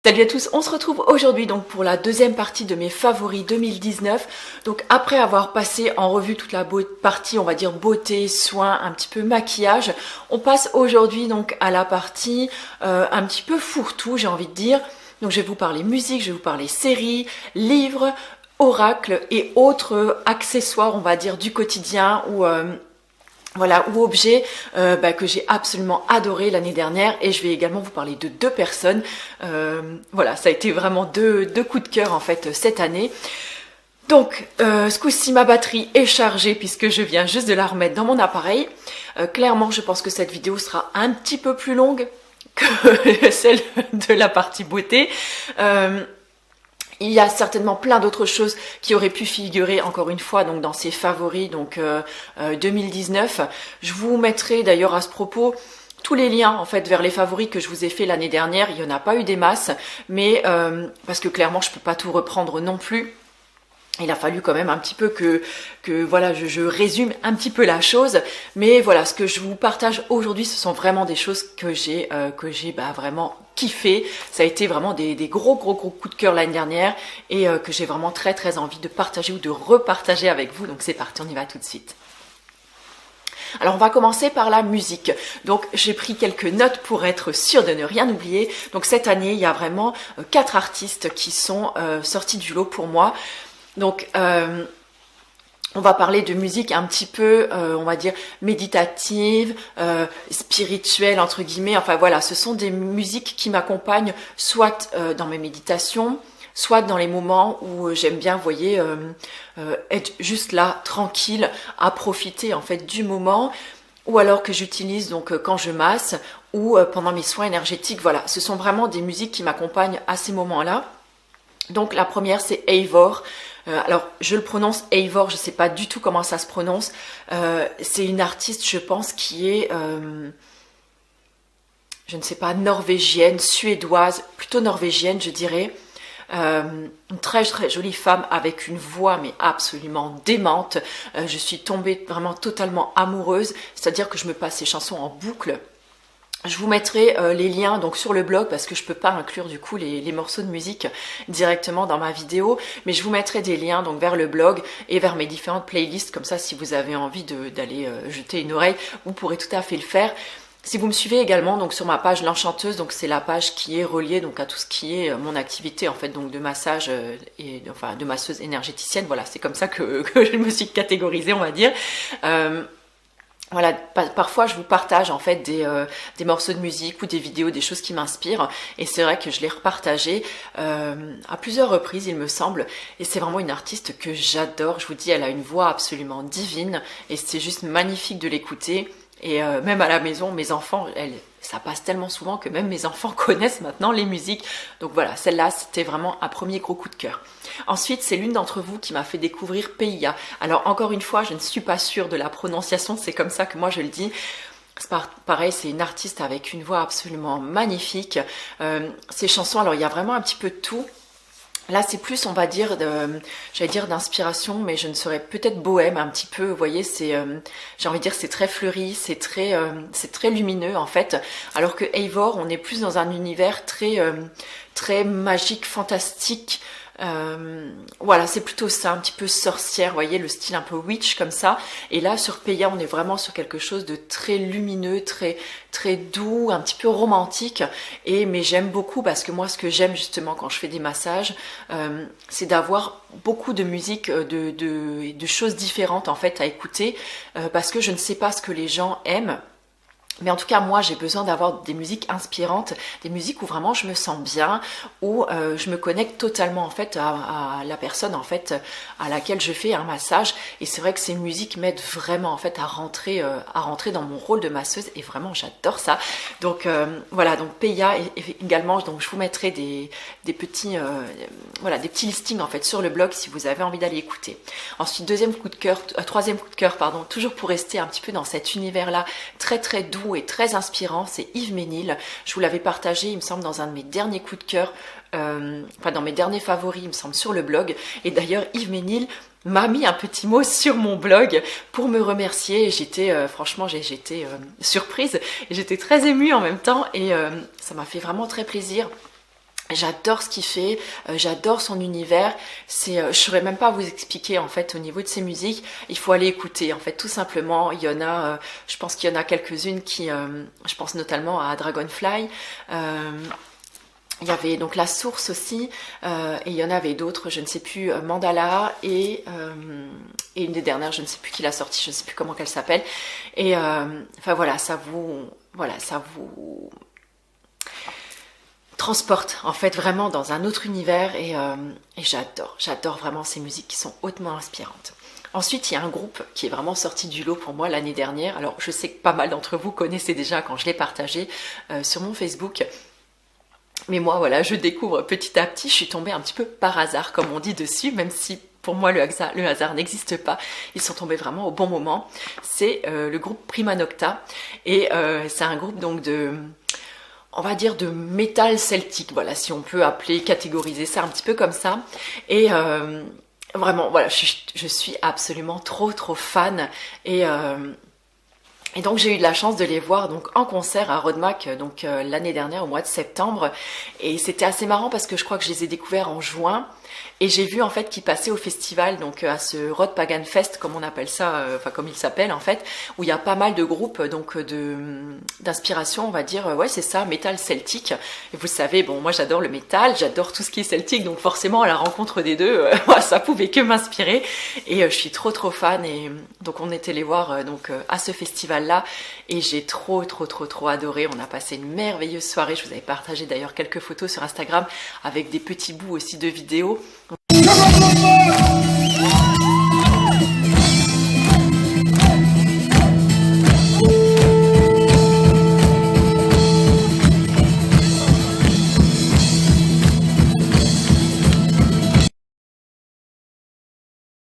Salut à tous, on se retrouve aujourd'hui donc pour la deuxième partie de mes favoris 2019. Donc après avoir passé en revue toute la partie, on va dire beauté, soins, un petit peu maquillage, on passe aujourd'hui donc à la partie un petit peu fourre-tout, j'ai envie de dire. Donc je vais vous parler musique, je vais vous parler séries, livres, oracles et autres accessoires, on va dire, du quotidien ou voilà, ou objets que j'ai absolument adoré l'année dernière, et je vais également vous parler de deux personnes. Voilà, ça a été vraiment deux coups de cœur en fait cette année. Donc, ce coup-ci, ma batterie est chargée puisque je viens juste de la remettre dans mon appareil. Clairement, je pense que cette vidéo sera un petit peu plus longue que celle de la partie beauté. Il y a certainement plein d'autres choses qui auraient pu figurer encore une fois donc dans ces favoris donc 2019. Je vous mettrai d'ailleurs à ce propos tous les liens en fait vers les favoris que je vous ai fait l'année dernière. Il n'y en a pas eu des masses, mais parce que clairement je peux pas tout reprendre non plus. Il a fallu quand même un petit peu que voilà, je résume un petit peu la chose, mais voilà, ce que je vous partage aujourd'hui, ce sont vraiment des choses que j'ai vraiment kiffé. Ça a été vraiment des gros coups de cœur l'année dernière, et que j'ai vraiment très envie de partager ou de repartager avec vous. Donc c'est parti, on y va tout de suite. Alors on va commencer par la musique. Donc j'ai pris quelques notes pour être sûre de ne rien oublier. Donc cette année, il y a vraiment 4 artistes qui sont sortis du lot pour moi. Donc, on va parler de musique un petit peu, on va dire, méditative, spirituelle, entre guillemets. Enfin voilà, ce sont des musiques qui m'accompagnent soit dans mes méditations, soit dans les moments où j'aime bien, vous voyez, être juste là, tranquille, à profiter en fait du moment, ou alors que j'utilise donc quand je masse, ou pendant mes soins énergétiques. Voilà, ce sont vraiment des musiques qui m'accompagnent à ces moments-là. Donc la première, c'est Eivør. Alors je le prononce Eivør, je ne sais pas du tout comment ça se prononce. C'est une artiste, je pense, qui est, je ne sais pas, norvégienne, suédoise, plutôt norvégienne, je dirais. Une très jolie femme avec une voix mais absolument démente. Je suis tombée vraiment totalement amoureuse, c'est-à-dire que je me passe ses chansons en boucle. Je vous mettrai les liens donc sur le blog parce que je peux pas inclure du coup les morceaux de musique directement dans ma vidéo, mais je vous mettrai des liens donc vers le blog et vers mes différentes playlists, comme ça si vous avez envie d'aller jeter une oreille, vous pourrez tout à fait le faire. Si vous me suivez également donc sur ma page L'Enchanteuse, donc c'est la page qui est reliée donc à tout ce qui est mon activité en fait donc de massage et enfin de masseuse énergéticienne. Voilà, c'est comme ça que je me suis catégorisée, on va dire. Voilà, parfois je vous partage en fait des morceaux de musique ou des vidéos, des choses qui m'inspirent, et c'est vrai que je l'ai repartagé à plusieurs reprises il me semble, et c'est vraiment une artiste que j'adore. Je vous dis, elle a une voix absolument divine et c'est juste magnifique de l'écouter. Et même à la maison, mes enfants, ça passe tellement souvent que même mes enfants connaissent maintenant les musiques. Donc voilà, celle-là, c'était vraiment un premier gros coup de cœur. Ensuite, c'est l'une d'entre vous qui m'a fait découvrir Peia. Alors encore une fois, je ne suis pas sûre de la prononciation, c'est comme ça que moi je le dis. C'est pareil, c'est une artiste avec une voix absolument magnifique. Ses chansons, alors il y a vraiment un petit peu de tout. Là, c'est plus, on va dire, j'allais dire d'inspiration, mais je ne serais peut-être bohème un petit peu. Vous voyez, c'est, j'ai envie de dire, c'est très fleuri, c'est très lumineux en fait. Alors que Eivør, on est plus dans un univers très magique, fantastique. Voilà, c'est plutôt ça, un petit peu sorcière, vous voyez, le style un peu witch comme ça. Et là, sur Peia, on est vraiment sur quelque chose de très lumineux, très doux, un petit peu romantique. Mais j'aime beaucoup parce que moi, ce que j'aime justement quand je fais des massages, c'est d'avoir beaucoup de musique, de choses différentes en fait à écouter, parce que je ne sais pas ce que les gens aiment. Mais en tout cas, moi, j'ai besoin d'avoir des musiques inspirantes, des musiques où vraiment je me sens bien, où je me connecte totalement en fait à la personne en fait à laquelle je fais un massage. Et c'est vrai que ces musiques m'aident vraiment en fait à rentrer dans mon rôle de masseuse, et vraiment j'adore ça. Donc voilà, donc Peia également. Donc je vous mettrai des petits voilà, des petits listings en fait sur le blog si vous avez envie d'aller écouter. Ensuite, troisième coup de cœur, pardon, toujours pour rester un petit peu dans cet univers là très doux et très inspirant, c'est Yves Ménil. Je vous l'avais partagé, il me semble, dans un de mes derniers coups de cœur, enfin dans mes derniers favoris, il me semble, sur le blog. Et d'ailleurs, Yves Ménil m'a mis un petit mot sur mon blog pour me remercier. Et j'étais, franchement, j'étais surprise et j'étais très émue en même temps, et ça m'a fait vraiment très plaisir. J'adore ce qu'il fait, j'adore son univers. Je saurais même pas vous expliquer en fait au niveau de ses musiques. Il faut aller écouter en fait tout simplement. Il y en a, je pense qu'il y en a quelques-unes qui, je pense notamment à Dragonfly. Il y avait donc La Source aussi, et il y en avait d'autres, je ne sais plus, Mandala et une des dernières, je ne sais plus qui l'a sortie, je ne sais plus comment qu'elle s'appelle. Et enfin voilà, ça vous transporte en fait vraiment dans un autre univers et j'adore vraiment ces musiques qui sont hautement inspirantes. Ensuite, il y a un groupe qui est vraiment sorti du lot pour moi l'année dernière. Alors, je sais que pas mal d'entre vous connaissaient déjà quand je l'ai partagé sur mon Facebook. Mais moi, voilà, je découvre petit à petit. Je suis tombée un petit peu par hasard, comme on dit dessus, même si pour moi le hasard n'existe pas. Ils sont tombés vraiment au bon moment. C'est le groupe Prima Nocta. Et c'est un groupe donc on va dire de métal celtique, voilà, si on peut catégoriser ça un petit peu comme ça. Et vraiment, voilà, je suis absolument trop fan. Et donc j'ai eu de la chance de les voir donc en concert à Rodmack donc l'année dernière au mois de septembre. Et c'était assez marrant parce que je crois que je les ai découverts en juin. Et j'ai vu en fait qu'ils passaient au festival, donc à ce Rod Pagan Fest, comme on appelle ça, enfin comme il s'appelle en fait, où il y a pas mal de groupes donc d'inspiration, on va dire, ouais c'est ça, métal celtique. Et vous savez, bon moi j'adore le métal, j'adore tout ce qui est celtique, donc forcément à la rencontre des deux, ça pouvait que m'inspirer. Et je suis trop fan. Et donc on était les voir donc à ce festival-là, et j'ai trop adoré. On a passé une merveilleuse soirée. Je vous avais partagé d'ailleurs quelques photos sur Instagram avec des petits bouts aussi de vidéos.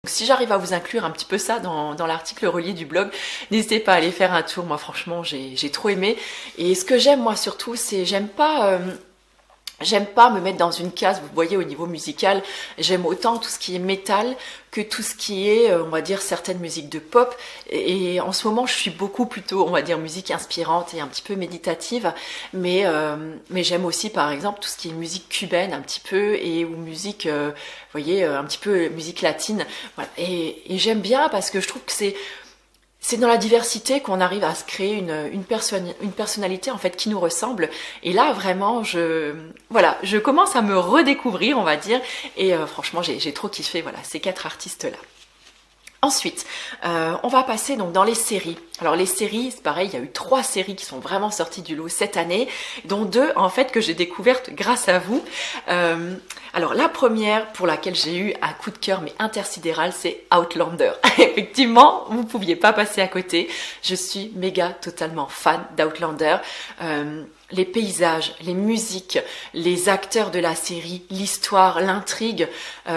Si j'arrive à vous inclure un petit peu ça dans l'article relié du blog, n'hésitez pas à aller faire un tour. Moi franchement j'ai trop aimé. Et ce que j'aime moi surtout, c'est j'aime pas me mettre dans une case, vous voyez, au niveau musical. J'aime autant tout ce qui est métal que tout ce qui est, on va dire, certaines musiques de pop. Et en ce moment, je suis beaucoup plutôt, on va dire, musique inspirante et un petit peu méditative. Mais j'aime aussi, par exemple, tout ce qui est musique cubaine, un petit peu, ou musique, vous voyez, un petit peu musique latine. Voilà. Et j'aime bien parce que je trouve que c'est dans la diversité qu'on arrive à se créer une personnalité en fait qui nous ressemble. Et là vraiment je commence à me redécouvrir, on va dire, et franchement j'ai trop kiffé voilà ces 4 artistes là. Ensuite, on va passer donc dans les séries. Alors les séries, c'est pareil, il y a eu 3 séries qui sont vraiment sorties du lot cette année, dont 2 en fait que j'ai découvertes grâce à vous. Alors la première pour laquelle j'ai eu un coup de cœur mais intersidéral, c'est Outlander. Effectivement, vous ne pouviez pas passer à côté. Je suis méga totalement fan d'Outlander. Les paysages, les musiques, les acteurs de la série, l'histoire, l'intrigue,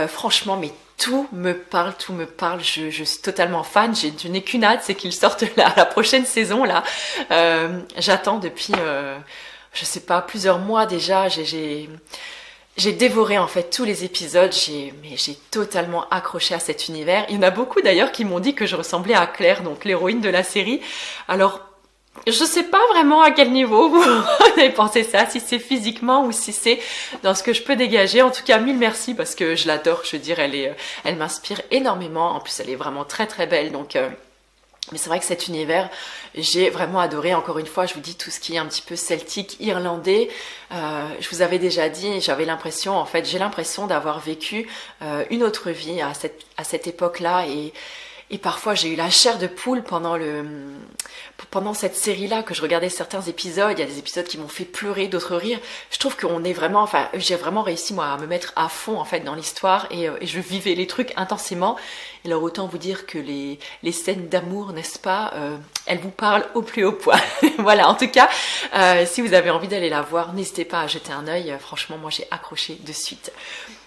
franchement mais tout me parle, je suis totalement fan, je n'ai qu'une hâte, c'est qu'ils sortent la prochaine saison là. J'attends depuis, je sais pas, plusieurs mois déjà, j'ai dévoré en fait tous les épisodes, j'ai totalement accroché à cet univers. Il y en a beaucoup d'ailleurs qui m'ont dit que je ressemblais à Claire, donc l'héroïne de la série. Alors, je sais pas vraiment à quel niveau vous avez pensé ça, si c'est physiquement ou si c'est dans ce que je peux dégager. En tout cas, mille merci parce que je l'adore, je veux dire, elle m'inspire énormément. En plus, elle est vraiment très belle, donc... Mais c'est vrai que cet univers, j'ai vraiment adoré. Encore une fois, je vous dis tout ce qui est un petit peu celtique, irlandais. Je vous avais déjà dit, j'ai l'impression d'avoir vécu une autre vie à cette époque-là. Et parfois, j'ai eu la chair de poule pendant cette série-là, que je regardais certains épisodes. Il y a des épisodes qui m'ont fait pleurer, d'autres rire. Je trouve qu'on est vraiment, enfin, j'ai vraiment réussi, moi, à me mettre à fond, en fait, dans l'histoire. Et je vivais les trucs intensément. Et alors, autant vous dire que les scènes d'amour, n'est-ce pas, elles vous parlent au plus haut point. Voilà, en tout cas, si vous avez envie d'aller la voir, n'hésitez pas à jeter un œil. Franchement, moi, j'ai accroché de suite.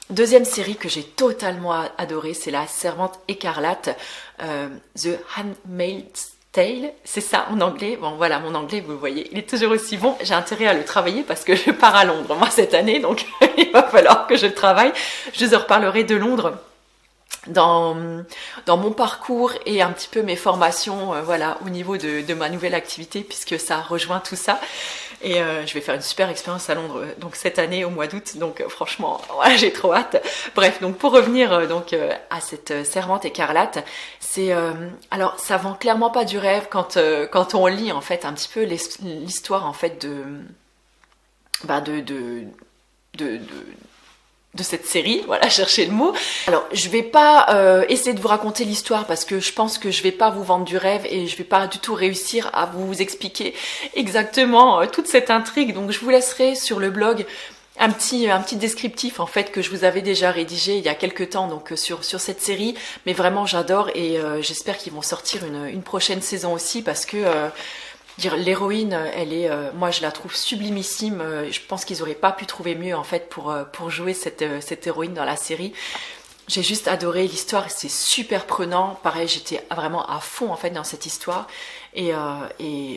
Deuxième série que j'ai totalement adorée, c'est La Servante écarlate, The Handmaid's Tale, c'est ça en anglais. Bon voilà, mon anglais, vous le voyez, il est toujours aussi bon. J'ai intérêt à le travailler parce que je pars à Londres, moi, cette année, donc il va falloir que je le travaille. Je vous en reparlerai de Londres dans, dans mon parcours et un petit peu mes formations, voilà, au niveau de ma nouvelle activité, puisque ça rejoint tout ça. Et je vais faire une super expérience à Londres donc cette année au mois d'août, donc franchement ouais, j'ai trop hâte. Bref, donc pour revenir à cette servante écarlate, c'est alors ça vend clairement pas du rêve quand on lit en fait un petit peu l'histoire en fait bah de cette série, voilà, chercher le mot. Alors, je vais pas essayer de vous raconter l'histoire parce que je pense que je vais pas vous vendre du rêve et je vais pas du tout réussir à vous expliquer exactement toute cette intrigue. Donc, je vous laisserai sur le blog un petit descriptif en fait que je vous avais déjà rédigé il y a quelques temps donc sur cette série. Mais vraiment, j'adore et j'espère qu'ils vont sortir une prochaine saison aussi parce que l'héroïne, elle est, moi je la trouve sublimissime. Je pense qu'ils auraient pas pu trouver mieux en fait pour jouer cette héroïne dans la série. J'ai juste adoré l'histoire, c'est super prenant. Pareil, j'étais vraiment à fond en fait dans cette histoire et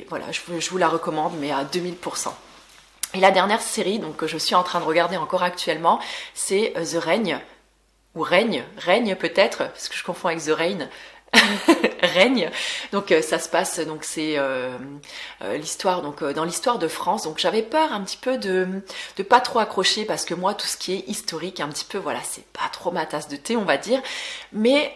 voilà, je vous la recommande mais à 2000%. Et la dernière série donc que je suis en train de regarder encore actuellement, c'est The Règne ou Règne peut-être parce que je confonds avec The Rain. Règne. Donc ça se passe, donc c'est l'histoire, donc dans l'histoire de France. Donc j'avais peur un petit peu de pas trop accrocher parce que moi tout ce qui est historique un petit peu voilà c'est pas trop ma tasse de thé on va dire. Mais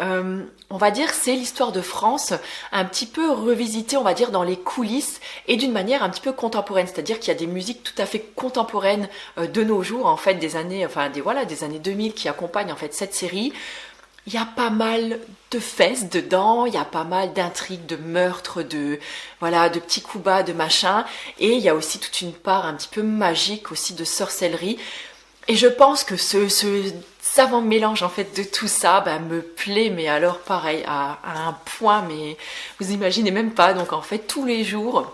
on va dire c'est l'histoire de France un petit peu revisitée on va dire dans les coulisses et d'une manière un petit peu contemporaine. C'est-à-dire qu'il y a des musiques tout à fait contemporaines de nos jours en fait des années des années 2000 qui accompagnent en fait cette série. Il y a pas mal de fesses dedans, il y a pas mal d'intrigues, de meurtres, de petits coups bas, de machin. Et il y a aussi toute une part un petit peu magique aussi de sorcellerie. Et je pense que ce savant mélange en fait de tout ça me plaît, mais alors pareil, à un point, mais vous imaginez même pas. Donc en fait tous les jours...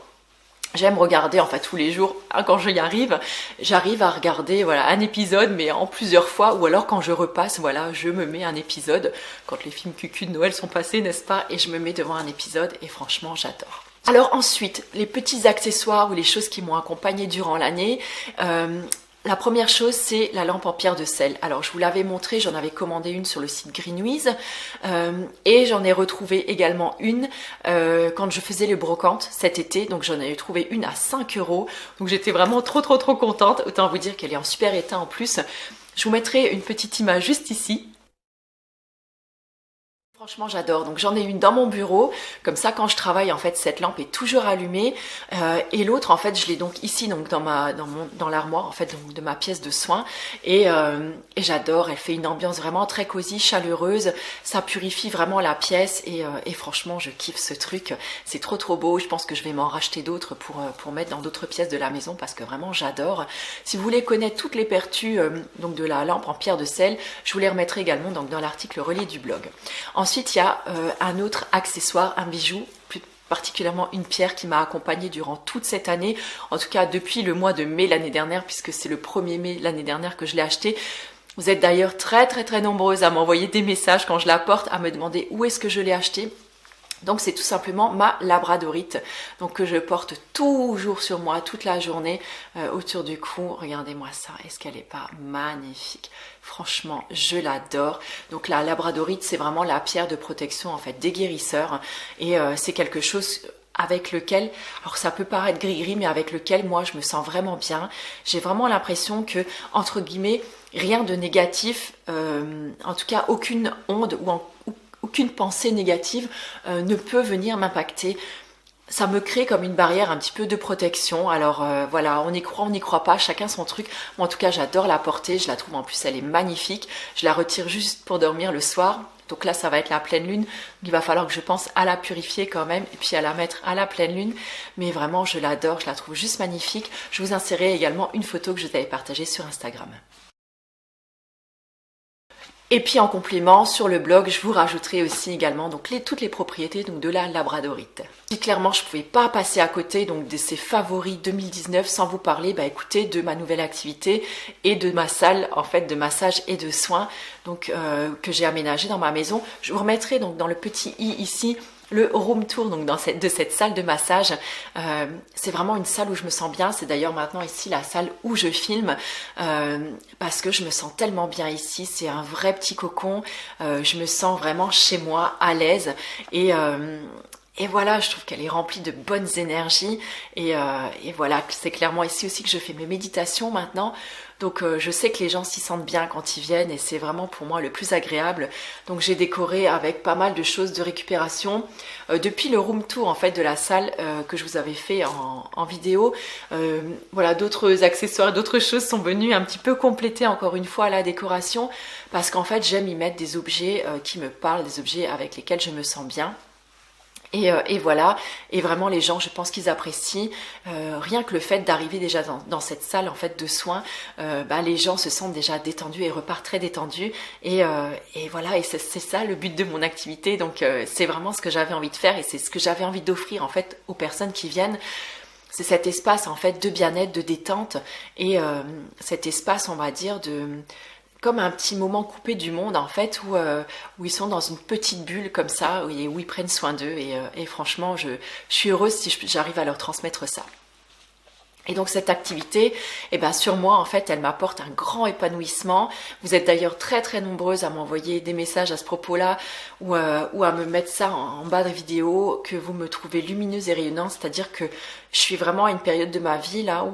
J'aime regarder, enfin tous les jours, quand je y arrive, j'arrive à regarder voilà un épisode, mais en plusieurs fois, ou alors quand je repasse, voilà, je me mets un épisode, quand les films cucu de Noël sont passés, n'est-ce pas, et je me mets devant un épisode, et franchement, j'adore. Alors ensuite, les petits accessoires ou les choses qui m'ont accompagnée durant l'année, la première chose, c'est la lampe en pierre de sel. Alors, je vous l'avais montré, j'en avais commandé une sur le site Greenwiz et j'en ai retrouvé également une quand je faisais les brocantes cet été. Donc, j'en ai trouvé une à 5 €. Donc, j'étais vraiment trop contente. Autant vous dire qu'elle est en super état en plus. Je vous mettrai une petite image juste ici. Franchement, j'adore. Donc j'en ai une dans mon bureau, comme ça quand je travaille en fait cette lampe est toujours allumée et l'autre en fait je l'ai donc ici donc dans l'armoire en fait donc, de ma pièce de soins et j'adore. Elle fait une ambiance vraiment très cosy, chaleureuse. Ça purifie vraiment la pièce et franchement je kiffe ce truc. C'est trop beau. Je pense que je vais m'en racheter d'autres pour mettre dans d'autres pièces de la maison parce que vraiment j'adore. Si vous voulez connaître toutes les vertus donc de la lampe en pierre de sel, je vous les remettrai également donc dans l'article relié du blog. Ensuite, il y a un autre accessoire, un bijou, plus particulièrement une pierre qui m'a accompagnée durant toute cette année, en tout cas depuis le mois de mai l'année dernière, puisque c'est le 1er mai l'année dernière que je l'ai acheté. Vous êtes d'ailleurs très nombreuses à m'envoyer des messages quand je la porte, à me demander où est-ce que je l'ai acheté. Donc c'est tout simplement ma labradorite, donc que je porte toujours sur moi toute la journée autour du cou. Regardez-moi ça, est-ce qu'elle n'est pas magnifique? Franchement, je l'adore. Donc la labradorite, c'est vraiment la pierre de protection en fait des guérisseurs et c'est quelque chose avec lequel, alors ça peut paraître gris-gris, mais avec lequel moi je me sens vraiment bien. J'ai vraiment l'impression que, entre guillemets, rien de négatif, en tout cas aucune onde ou aucune pensée négative ne peut venir m'impacter. Ça me crée comme une barrière un petit peu de protection. Alors voilà, on y croit, on n'y croit pas, chacun son truc. Moi en tout cas j'adore la porter, je la trouve en plus elle est magnifique. Je la retire juste pour dormir le soir. Donc là ça va être la pleine lune, il va falloir que je pense à la purifier quand même et puis à la mettre à la pleine lune. Mais vraiment je l'adore, je la trouve juste magnifique. Je vous insérerai également une photo que je vous avais partagée sur Instagram. Et puis en complément, sur le blog, je vous rajouterai aussi également donc toutes les propriétés donc, de la labradorite. Si clairement je ne pouvais pas passer à côté donc, de ces favoris 2019 sans vous parler écoutez, de ma nouvelle activité et de ma salle en fait de massage et de soins donc, que j'ai aménagée dans ma maison. Je vous remettrai donc dans le petit i ici le room tour donc de cette salle de massage. C'est vraiment une salle où je me sens bien. C'est d'ailleurs maintenant ici la salle où je filme parce que je me sens tellement bien ici. C'est un vrai petit cocon. Je me sens vraiment chez moi, à l'aise et voilà, je trouve qu'elle est remplie de bonnes énergies et voilà, c'est clairement ici aussi que je fais mes méditations maintenant. Donc je sais que les gens s'y sentent bien quand ils viennent et c'est vraiment pour moi le plus agréable. Donc j'ai décoré avec pas mal de choses de récupération. Depuis le room tour en fait de la salle que je vous avais fait en vidéo, voilà, d'autres accessoires, d'autres choses sont venues un petit peu compléter encore une fois la décoration parce qu'en fait j'aime y mettre des objets qui me parlent, des objets avec lesquels je me sens bien. Et voilà, et vraiment les gens, je pense qu'ils apprécient rien que le fait d'arriver déjà dans cette salle en fait de soins, les gens se sentent déjà détendus et repartent très détendus et voilà, et c'est ça le but de mon activité. Donc c'est vraiment ce que j'avais envie de faire et c'est ce que j'avais envie d'offrir en fait aux personnes qui viennent. C'est cet espace en fait de bien-être, de détente et cet espace on va dire de comme un petit moment coupé du monde en fait où ils sont dans une petite bulle comme ça où ils prennent soin d'eux et franchement je suis heureuse si j'arrive à leur transmettre ça. Et donc cette activité, sur moi en fait elle m'apporte un grand épanouissement. Vous êtes d'ailleurs très très nombreuses à m'envoyer des messages à ce propos-là ou à me mettre ça en bas de vidéo, que vous me trouvez lumineuse et rayonnante, c'est-à-dire que je suis vraiment à une période de ma vie là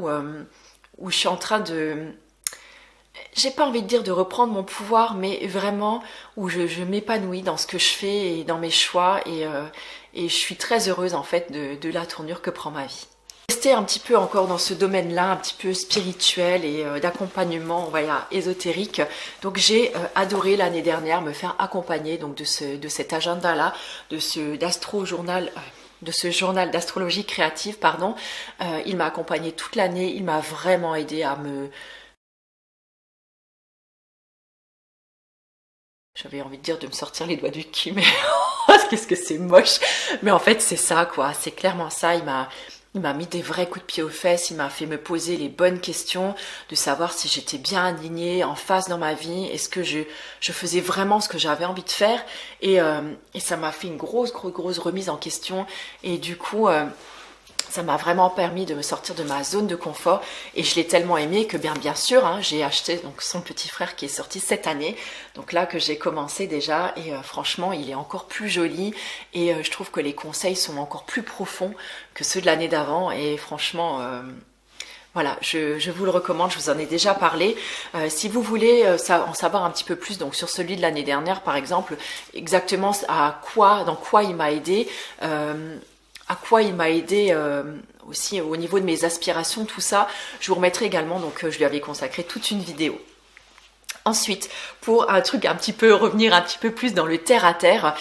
où je suis en train de... J'ai pas envie de dire de reprendre mon pouvoir, mais vraiment où je m'épanouis dans ce que je fais et dans mes choix et je suis très heureuse en fait de la tournure que prend ma vie. Rester un petit peu encore dans ce domaine-là, un petit peu spirituel et d'accompagnement, on va dire ésotérique. Donc j'ai adoré l'année dernière me faire accompagner donc de cet agenda-là, de ce journal d'astrologie créative, pardon. Il m'a accompagné toute l'année, il m'a vraiment aidé à me... J'avais envie de dire de me sortir les doigts du cul, mais qu'est-ce que c'est moche. Mais en fait, c'est ça, quoi. C'est clairement ça. Il m'a mis des vrais coups de pied aux fesses. Il m'a fait me poser les bonnes questions, de savoir si j'étais bien alignée, en phase dans ma vie. Est-ce que je faisais vraiment ce que j'avais envie de faire et ça m'a fait une grosse remise en question. Et du coup... ça m'a vraiment permis de me sortir de ma zone de confort et je l'ai tellement aimé que bien sûr j'ai acheté donc son petit frère qui est sorti cette année, donc là que j'ai commencé déjà et franchement il est encore plus joli et je trouve que les conseils sont encore plus profonds que ceux de l'année d'avant et franchement voilà, je vous le recommande, je vous en ai déjà parlé. Si vous voulez en savoir un petit peu plus donc sur celui de l'année dernière par exemple, exactement dans quoi il m'a aidé, aussi au niveau de mes aspirations, tout ça, je vous remettrai également, donc je lui avais consacré toute une vidéo. Ensuite, pour un truc revenir un petit peu plus dans le terre à terre,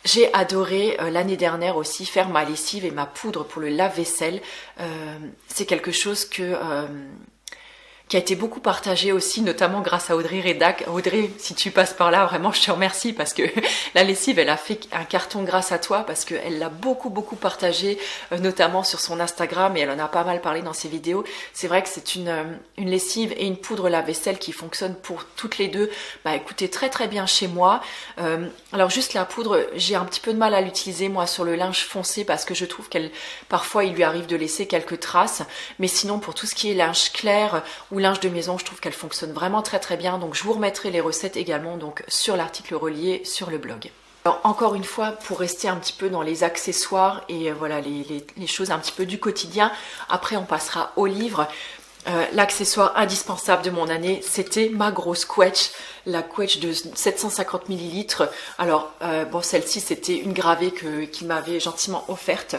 j'ai adoré l'année dernière aussi faire ma lessive et ma poudre pour le lave-vaisselle. C'est quelque chose qui a été beaucoup partagé aussi, notamment grâce à Audrey Redac. Audrey, si tu passes par là, vraiment, je te remercie parce que la lessive, elle a fait un carton grâce à toi parce qu'elle l'a beaucoup partagé, notamment sur son Instagram et elle en a pas mal parlé dans ses vidéos. C'est vrai que c'est une lessive et une poudre lave-vaisselle qui fonctionnent pour toutes les deux. Écoutez, très bien chez moi. Alors juste la poudre, j'ai un petit peu de mal à l'utiliser moi sur le linge foncé parce que je trouve parfois il lui arrive de laisser quelques traces. Mais sinon, pour tout ce qui est linge clair ou linge de maison, je trouve qu'elle fonctionne vraiment très bien. Donc je vous remettrai les recettes également donc sur l'article relié sur le blog. Alors encore une fois, pour rester un petit peu dans les accessoires et voilà les choses un petit peu du quotidien, après on passera au livre. L'accessoire indispensable de mon année, c'était ma grosse couette, la couette de 750 ml. Alors celle-ci c'était une gravée qu'il m'avait gentiment offerte.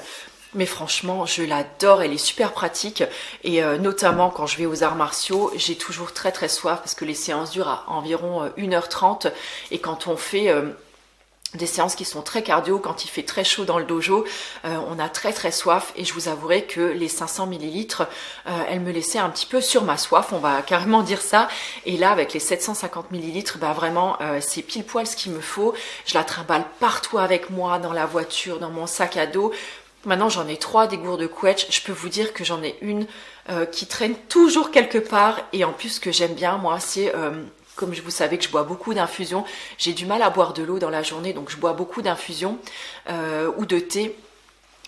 Mais franchement, je l'adore, elle est super pratique et notamment quand je vais aux arts martiaux, j'ai toujours très soif parce que les séances durent à environ 1h30 et quand on fait des séances qui sont très cardio, quand il fait très chaud dans le dojo, on a très soif et je vous avouerai que les 500 ml, elles me laissaient un petit peu sur ma soif, on va carrément dire ça. Et là, avec les 750 ml, vraiment, c'est pile poil ce qu'il me faut. Je la trimballe partout avec moi, dans la voiture, dans mon sac à dos. Maintenant, j'en ai 3 des gourdes couettes. Je peux vous dire que j'en ai une qui traîne toujours quelque part. Et en plus, ce que j'aime bien, moi, c'est comme vous savez que je bois beaucoup d'infusions, j'ai du mal à boire de l'eau dans la journée, donc je bois beaucoup d'infusions ou de thé.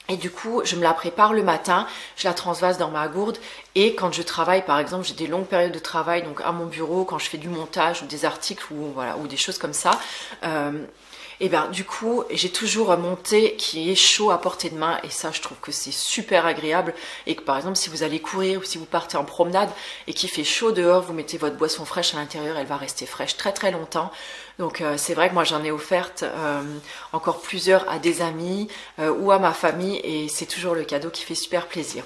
Et du coup, je me la prépare le matin, je la transvase dans ma gourde et quand je travaille, par exemple, j'ai des longues périodes de travail, donc à mon bureau, quand je fais du montage ou des articles ou, voilà, ou des choses comme ça, et bien du coup, j'ai toujours mon thé qui est chaud à portée de main et ça, je trouve que c'est super agréable et que par exemple, si vous allez courir ou si vous partez en promenade et qu'il fait chaud dehors, vous mettez votre boisson fraîche à l'intérieur, elle va rester fraîche très très longtemps. Donc c'est vrai que moi j'en ai offerte encore plusieurs à des amis ou à ma famille et c'est toujours le cadeau qui fait super plaisir.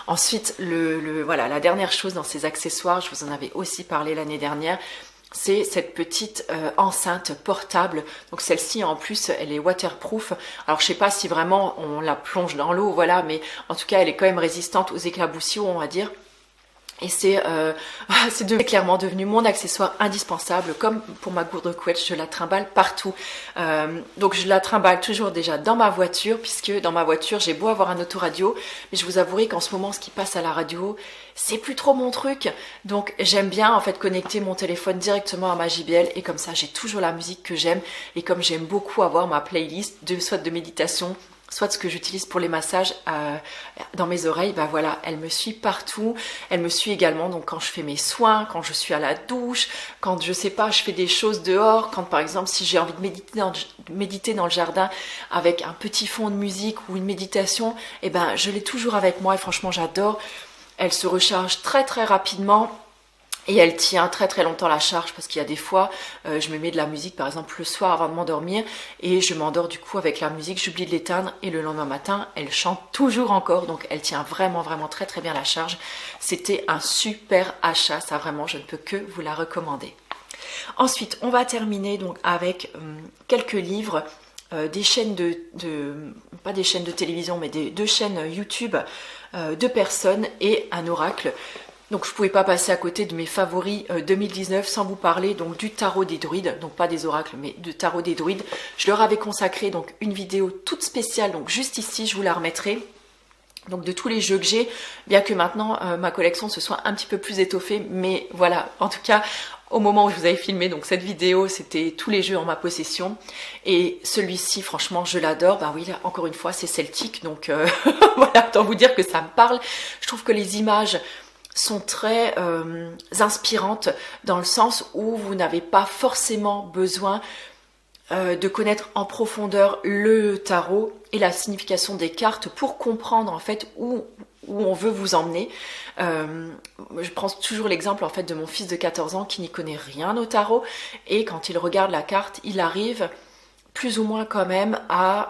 Ensuite, voilà, la dernière chose dans ces accessoires, je vous en avais aussi parlé l'année dernière, c'est cette petite enceinte portable. Donc celle-ci en plus elle est waterproof. Alors je sais pas si vraiment on la plonge dans l'eau, voilà, mais en tout cas elle est quand même résistante aux éclaboussures, on va dire. Et c'est clairement devenu mon accessoire indispensable, comme pour ma gourde couette, je la trimballe partout. Donc je la trimballe toujours déjà dans ma voiture, puisque dans ma voiture j'ai beau avoir un autoradio, mais je vous avouerai qu'en ce moment ce qui passe à la radio, c'est plus trop mon truc. Donc j'aime bien en fait connecter mon téléphone directement à ma JBL et comme ça j'ai toujours la musique que j'aime. Et comme j'aime beaucoup avoir ma playlist soit de méditation, soit ce que j'utilise pour les massages dans mes oreilles, bah voilà, elle me suit partout. Elle me suit également donc quand je fais mes soins, quand je suis à la douche, quand je sais pas, je fais des choses dehors, quand par exemple si j'ai envie de méditer dans le jardin avec un petit fond de musique ou une méditation, et ben je l'ai toujours avec moi et franchement j'adore. Elle se recharge très très rapidement. Et elle tient très très longtemps la charge parce qu'il y a des fois, je me mets de la musique par exemple le soir avant de m'endormir et je m'endors du coup avec la musique, j'oublie de l'éteindre et le lendemain matin, elle chante toujours encore. Donc elle tient vraiment vraiment très très bien la charge. C'était un super achat, ça vraiment je ne peux que vous la recommander. Ensuite, on va terminer donc avec quelques livres. Des chaînes pas des chaînes de télévision, mais deux chaînes YouTube de personnes et un oracle. Donc je ne pouvais pas passer à côté de mes favoris 2019 sans vous parler donc du tarot des druides, donc pas des oracles mais du tarot des druides. Je leur avais consacré donc une vidéo toute spéciale, donc juste ici je vous la remettrai. Donc de tous les jeux que j'ai, bien que maintenant ma collection se soit un petit peu plus étoffée, mais voilà, en tout cas au moment où je vous avais filmé donc cette vidéo, c'était tous les jeux en ma possession. Et celui-ci, franchement, je l'adore. Ben oui, là, encore une fois, c'est celtique, donc voilà, autant vous dire que ça me parle. Je trouve que les images sont très inspirantes dans le sens où vous n'avez pas forcément besoin de connaître en profondeur le tarot et la signification des cartes pour comprendre en fait où on veut vous emmener. Je prends toujours l'exemple en fait de mon fils de 14 ans qui n'y connaît rien au tarot et quand il regarde la carte, il arrive plus ou moins quand même à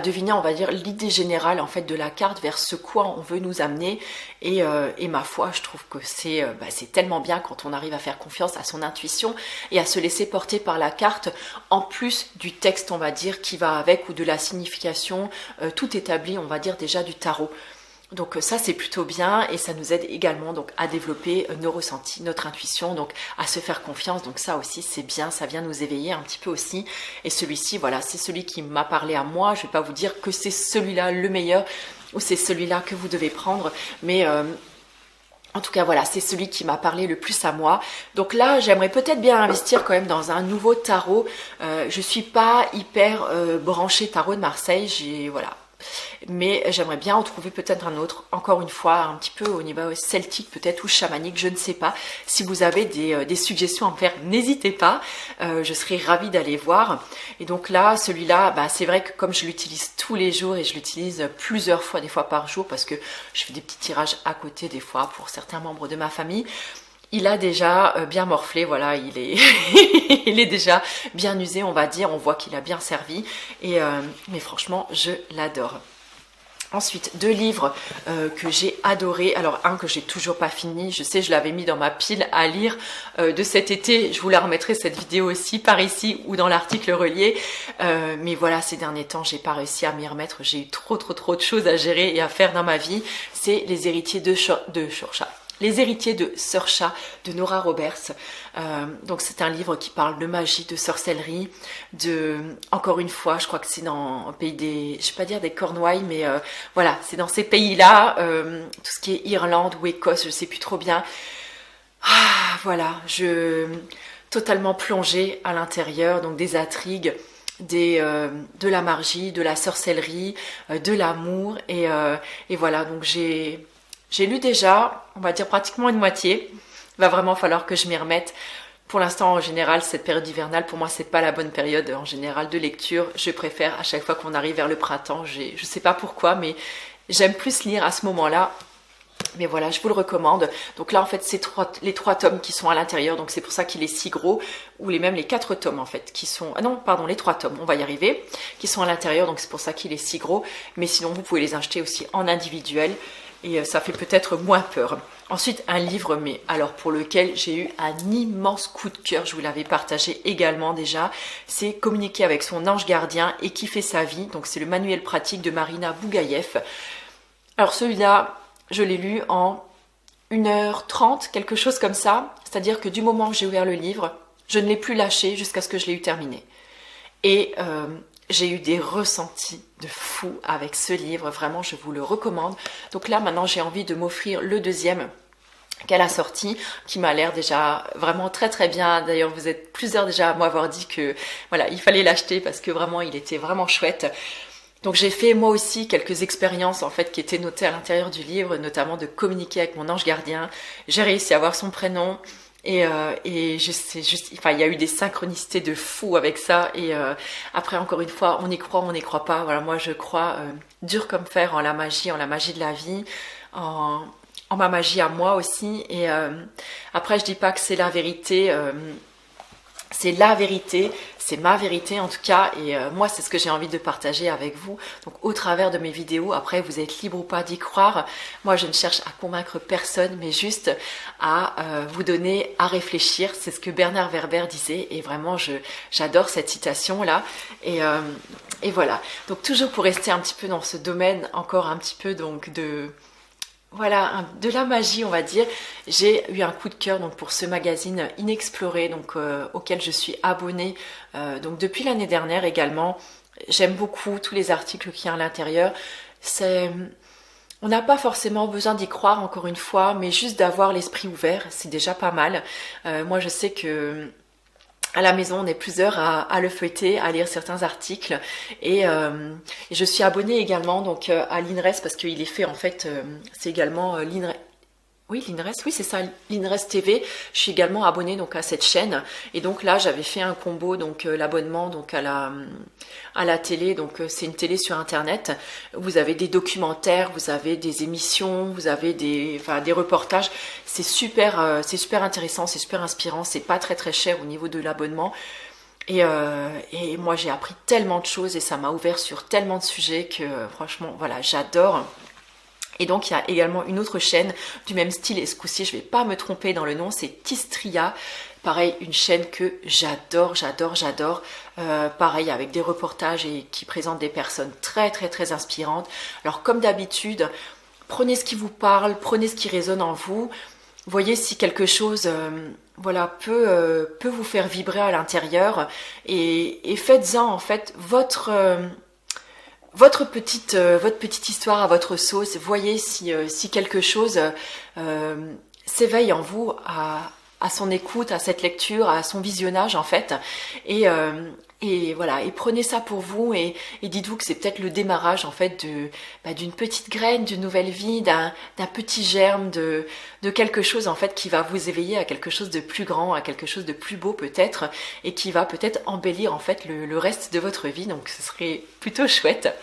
deviner, on va dire, l'idée générale en fait de la carte vers ce quoi on veut nous amener et ma foi, je trouve que c'est tellement bien quand on arrive à faire confiance à son intuition et à se laisser porter par la carte en plus du texte, on va dire, qui va avec ou de la signification tout établi, on va dire déjà du tarot. Donc ça c'est plutôt bien et ça nous aide également donc à développer nos ressentis, notre intuition, donc à se faire confiance. Donc ça aussi c'est bien, ça vient nous éveiller un petit peu aussi. Et celui-ci, voilà, c'est celui qui m'a parlé à moi. Je vais pas vous dire que c'est celui-là le meilleur ou c'est celui-là que vous devez prendre, mais en tout cas voilà, c'est celui qui m'a parlé le plus à moi. Donc là j'aimerais peut-être bien investir quand même dans un nouveau tarot. Je suis pas hyper branchée tarot de Marseille, mais j'aimerais bien en trouver peut-être un autre, encore une fois un petit peu au niveau celtique peut-être ou chamanique, je ne sais pas. Si vous avez des suggestions à me faire, n'hésitez pas, je serais ravie d'aller voir. Et donc là, celui-là, c'est vrai que comme je l'utilise tous les jours et je l'utilise plusieurs fois, des fois par jour, parce que je fais des petits tirages à côté des fois pour certains membres de ma famille, il a déjà bien morflé, voilà, il est, il est déjà bien usé, on va dire, on voit qu'il a bien servi, mais franchement, je l'adore. Ensuite, deux livres que j'ai adorés. Alors, un que j'ai toujours pas fini, je sais, je l'avais mis dans ma pile à lire de cet été. Je vous la remettrai cette vidéo aussi par ici ou dans l'article relié. Mais voilà, ces derniers temps, j'ai pas réussi à m'y remettre. J'ai eu trop de choses à gérer et à faire dans ma vie. C'est Les héritiers de Shorcha. Les héritiers de Sorcha de Nora Roberts. Donc c'est un livre qui parle de magie, de sorcellerie, encore une fois, je crois que c'est dans un pays des, je vais pas dire des Cornouailles, mais voilà, c'est dans ces pays-là, tout ce qui est Irlande ou Écosse, je sais plus trop bien. voilà, je totalement plongée à l'intérieur, donc des intrigues, de la magie, de la sorcellerie, de l'amour et voilà, donc j'ai lu déjà, on va dire pratiquement une moitié. Il va vraiment falloir que je m'y remette. Pour l'instant, en général, cette période hivernale, pour moi, c'est pas la bonne période en général de lecture. Je préfère à chaque fois qu'on arrive vers le printemps. Je sais pas pourquoi, mais j'aime plus lire à ce moment-là. Mais voilà, je vous le recommande. Donc là, en fait, c'est les 3 tomes qui sont à l'intérieur. Donc c'est pour ça qu'il est si gros. Ou même les 4 tomes, en fait, qui sont... Ah non, pardon, les 3 tomes, on va y arriver. Qui sont à l'intérieur, donc c'est pour ça qu'il est si gros. Mais sinon, vous pouvez les acheter aussi en individuel. Et ça fait peut-être moins peur. Ensuite, un livre, mais alors pour lequel j'ai eu un immense coup de cœur, je vous l'avais partagé également déjà, c'est Communiquer avec son ange gardien et qui fait sa vie. Donc c'est le manuel pratique de Marina Bougaïev. Alors celui-là, je l'ai lu en 1h30, quelque chose comme ça. C'est-à-dire que du moment où j'ai ouvert le livre, je ne l'ai plus lâché jusqu'à ce que je l'ai eu terminé. Et j'ai eu des ressentis de fou avec ce livre, vraiment je vous le recommande. Donc là maintenant j'ai envie de m'offrir le deuxième qu'elle a sorti, qui m'a l'air déjà vraiment très très bien. D'ailleurs vous êtes plusieurs déjà à m'avoir dit que voilà, il fallait l'acheter parce que vraiment il était vraiment chouette. Donc j'ai fait moi aussi quelques expériences en fait qui étaient notées à l'intérieur du livre, notamment de communiquer avec mon ange gardien. J'ai réussi à avoir son prénom. Et c'est juste, enfin, il y a eu des synchronicités de fou avec ça. Et après, encore une fois, on y croit, on n'y croit pas. Voilà, moi, je crois dur comme fer en la magie de la vie, en ma magie à moi aussi. Et après, je dis pas que c'est la vérité. C'est la vérité, c'est ma vérité en tout cas, et moi c'est ce que j'ai envie de partager avec vous, donc au travers de mes vidéos. Après vous êtes libre ou pas d'y croire, moi je ne cherche à convaincre personne, mais juste à vous donner à réfléchir. C'est ce que Bernard Werber disait, et vraiment j'adore cette citation là, et voilà. Donc toujours pour rester un petit peu dans ce domaine, encore un petit peu donc voilà, de la magie, on va dire. J'ai eu un coup de cœur donc pour ce magazine Inexploré, donc auquel je suis abonnée donc depuis l'année dernière également. J'aime beaucoup tous les articles qu'il y a à l'intérieur. On n'a pas forcément besoin d'y croire, encore une fois, mais juste d'avoir l'esprit ouvert, c'est déjà pas mal. Moi, je sais que à la maison, on est plusieurs à le feuilleter, à lire certains articles, et je suis abonnée également donc à l'INRES parce qu'il est fait en fait, c'est également l'INRES. Oui, l'INRES, oui c'est ça, l'INRES TV. Je suis également abonnée donc à cette chaîne, et donc là j'avais fait un combo, donc l'abonnement donc à la télé, donc c'est une télé sur internet. Vous avez des documentaires, vous avez des émissions, vous avez des reportages. C'est super intéressant, c'est super inspirant, c'est pas très très cher au niveau de l'abonnement. Et moi j'ai appris tellement de choses et ça m'a ouvert sur tellement de sujets que franchement voilà, j'adore. Et donc il y a également une autre chaîne du même style, et ce coup-ci je vais pas me tromper dans le nom, c'est Tistria. Pareil, une chaîne que j'adore. Pareil, avec des reportages et qui présente des personnes très très très inspirantes. Alors comme d'habitude, prenez ce qui vous parle, prenez ce qui résonne en vous. Voyez si quelque chose voilà, peut vous faire vibrer à l'intérieur, et faites-en en fait votre petite histoire à votre sauce. Voyez si quelque chose s'éveille en vous à son écoute, à cette lecture, à son visionnage en fait. Et voilà, et prenez ça pour vous, et dites-vous que c'est peut-être le démarrage en fait d'une petite graine, d'une nouvelle vie, d'un petit germe, de quelque chose en fait qui va vous éveiller à quelque chose de plus grand, à quelque chose de plus beau peut-être, et qui va peut-être embellir en fait le reste de votre vie. Donc ce serait plutôt chouette.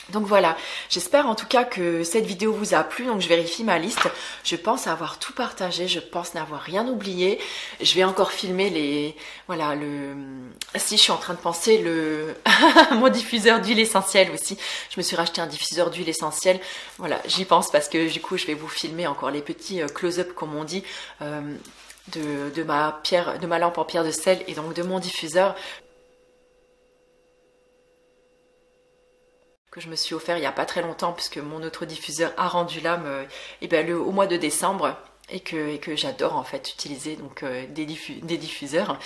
Donc voilà, j'espère en tout cas que cette vidéo vous a plu. Donc je vérifie ma liste, je pense avoir tout partagé, je pense n'avoir rien oublié. Je vais encore filmer si je suis en train de penser mon diffuseur d'huile essentielle aussi. Je me suis racheté un diffuseur d'huile essentielle, voilà, j'y pense parce que du coup je vais vous filmer encore les petits close-up comme on dit de ma lampe en pierre de sel et donc de mon diffuseur que je me suis offert il n'y a pas très longtemps, puisque mon autre diffuseur a rendu l'âme au mois de décembre. que j'adore en fait utiliser, donc des diffuseurs.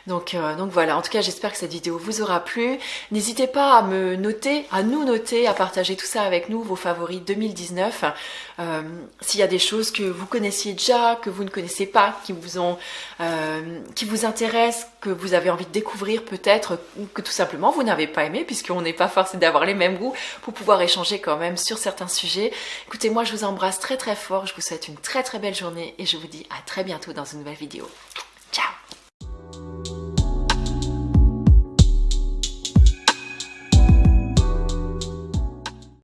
Donc voilà, en tout cas j'espère que cette vidéo vous aura plu. N'hésitez pas à me noter, à nous noter, à partager tout ça avec nous, vos favoris 2019. S'il y a des choses que vous connaissiez déjà, que vous ne connaissez pas, qui vous intéressent, que vous avez envie de découvrir peut-être, ou que tout simplement vous n'avez pas aimé, puisqu'on n'est pas forcé d'avoir les mêmes goûts, pour pouvoir échanger quand même sur certains sujets. Écoutez, moi je vous embrasse très très fort, je vous souhaite une très très belle journée et je vous dis à très bientôt dans une nouvelle vidéo.